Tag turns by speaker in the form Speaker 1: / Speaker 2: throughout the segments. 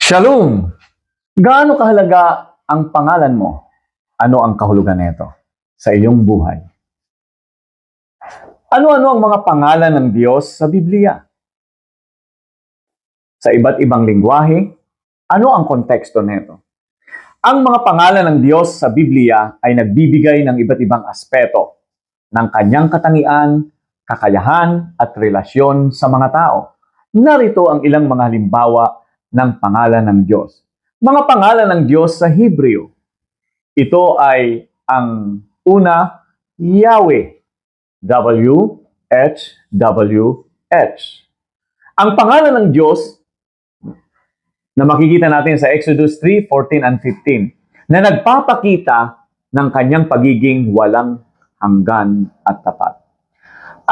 Speaker 1: Shalom! Gaano kahalaga ang pangalan mo? Ano ang kahulugan nito sa iyong buhay? Ano-ano ang mga pangalan ng Diyos sa Biblia? Sa iba't ibang lingwahe, ano ang konteksto nito? Ang mga pangalan ng Diyos sa Biblia ay nagbibigay ng iba't ibang aspeto ng kanyang katangian, kakayahan at relasyon sa mga tao. Narito ang ilang mga halimbawa ng pangalan ng Diyos. Mga pangalan ng Diyos sa Hebreo. Ito ay ang una, Yahweh. W-H-W-H. Ang pangalan ng Diyos na makikita natin sa Exodus 3:14 and 15 na nagpapakita ng kanyang pagiging walang hanggan at tapat.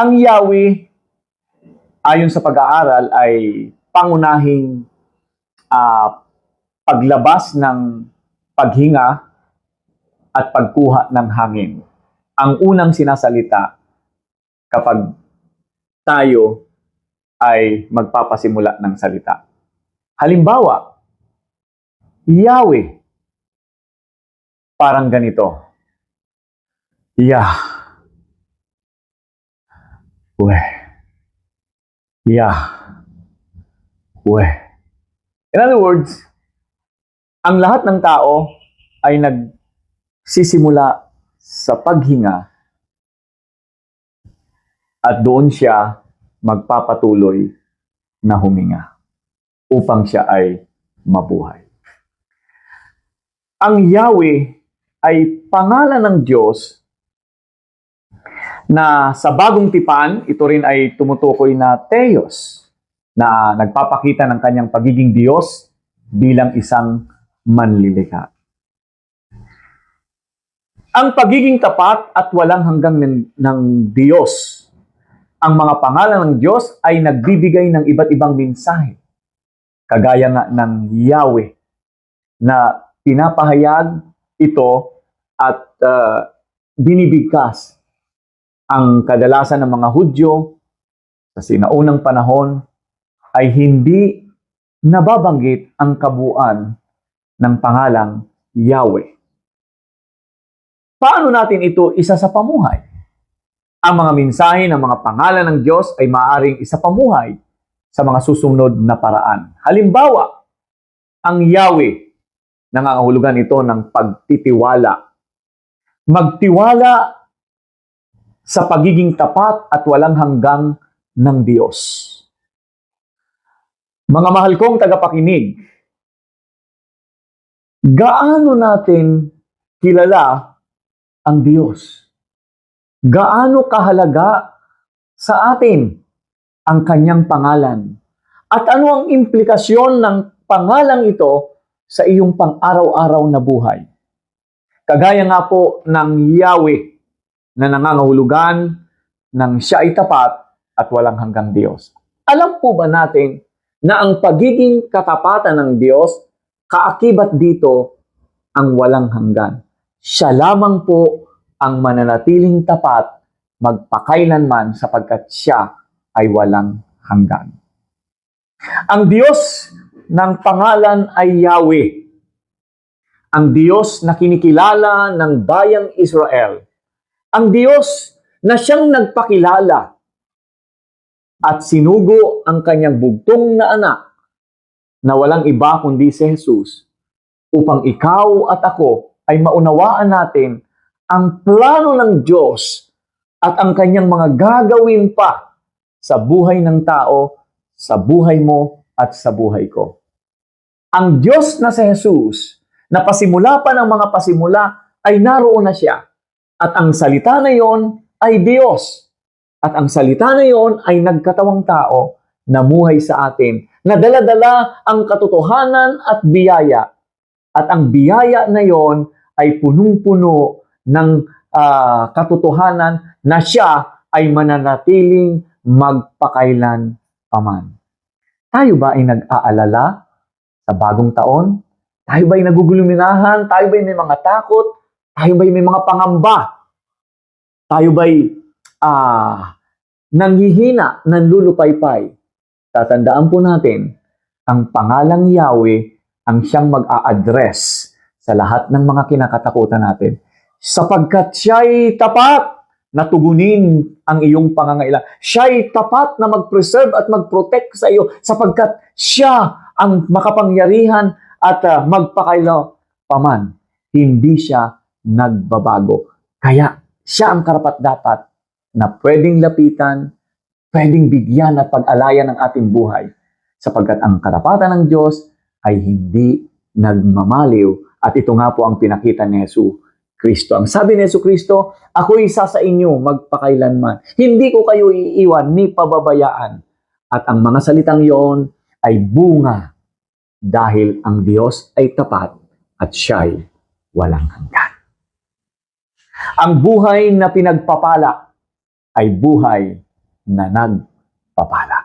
Speaker 1: Ang Yahweh, ayon sa pag-aaral, ay pangunahing paglabas ng paghinga at pagkuha ng hangin. Ang unang sinasalita kapag tayo ay magpapasimula ng salita. Halimbawa, Yahweh, parang ganito. Yah. Weh. Yah. Weh. In other words, ang lahat ng tao ay nagsisimula sa paghinga at doon siya magpapatuloy na huminga upang siya ay mabuhay. Ang Yahweh ay pangalan ng Diyos na sa Bagong Tipan, ito rin ay tumutukoy na Theos, na nagpapakita ng kanyang pagiging Diyos bilang isang manlilikha. Ang pagiging tapat at walang hanggang ng Diyos. Ang mga pangalan ng Diyos ay nagbibigay ng iba't ibang mensahe. Kagaya nga ng Yahweh na pinapahayag ito at binibigkas ang kadalasan ng mga Hudyo sa sinaunang panahon ay hindi nababanggit ang kabuuan ng pangalang Yahweh. Paano natin ito isa sa pamuhay? Ang mga mensahe ng mga pangalan ng Diyos ay maaaring isa pamuhay sa mga susunod na paraan. Halimbawa, ang Yahweh, nangangahulugan ito ng pagtitiwala. Magtiwala sa pagiging tapat at walang hanggang ng Diyos. Mga mahal kong tagapakinig, gaano natin kilala ang Diyos? Gaano kahalaga sa atin ang kanyang pangalan? At ano ang implikasyon ng pangalang ito sa iyong pang-araw-araw na buhay? Kagaya nga po ng Yahweh na nangangahulugan ng siya ay tapat at walang hanggang Diyos. Alam po ba natin na ang pagiging katapatan ng Diyos, kaakibat dito ang walang hanggan? Siya lamang po ang mananatiling tapat magpakailanman sapagkat siya ay walang hanggan. Ang Diyos ng pangalan ay Yahweh. Ang Diyos na kinikilala ng bayang Israel. Ang Diyos na siyang nagpakilala at sinugo ang kanyang bugtong na anak na walang iba kundi si Jesus upang ikaw at ako ay maunawaan natin ang plano ng Diyos at ang kanyang mga gagawin pa sa buhay ng tao, sa buhay mo at sa buhay ko. Ang Diyos na si Jesus, na pasimula pa ng mga pasimula, ay naroon na siya. At ang salita na iyon ay Diyos. At ang salita na iyon ay nagkatawang tao, namuhay sa atin, na dala-dala ang katotohanan at biyaya. At ang biyaya na iyon ay punong-puno ng katotohanan na siya ay mananatiling magpakailan paman. Tayo ba ay nag-aalala sa bagong taon? Tayo ba ay naguguluminahan? Tayo ba ay may mga takot? Tayo ba ay may mga pangamba? Tayo ba ay nanghihina, nanlulupaypay? Tatandaan po natin, ang pangalang Yahweh ang siyang mag-a-address sa lahat ng mga kinakatakutan natin. Sapagkat siya'y tapat na tugunin ang iyong pangangailangan. Siya'y tapat na mag-preserve at mag-protect sa iyo sapagkat siya ang makapangyarihan at magpakailan paman. Hindi siya nagbabago. Kaya siya ang karapat-dapat na pwedeng lapitan, pwedeng bigyan at pag-alayan ng ating buhay sapagkat ang karapatan ng Diyos ay hindi nagmamaliw at ito nga po ang pinakita ni Jesu Kristo. Ang sabi ni Jesu Kristo, ako'y isa sa inyo magpakailanman. Hindi ko kayo iiwan ni pababayaan. At ang mga salitang yon ay bunga dahil ang Diyos ay tapat at siya'y walang hanggan. Ang buhay na pinagpapala ay buhay na nagpapala.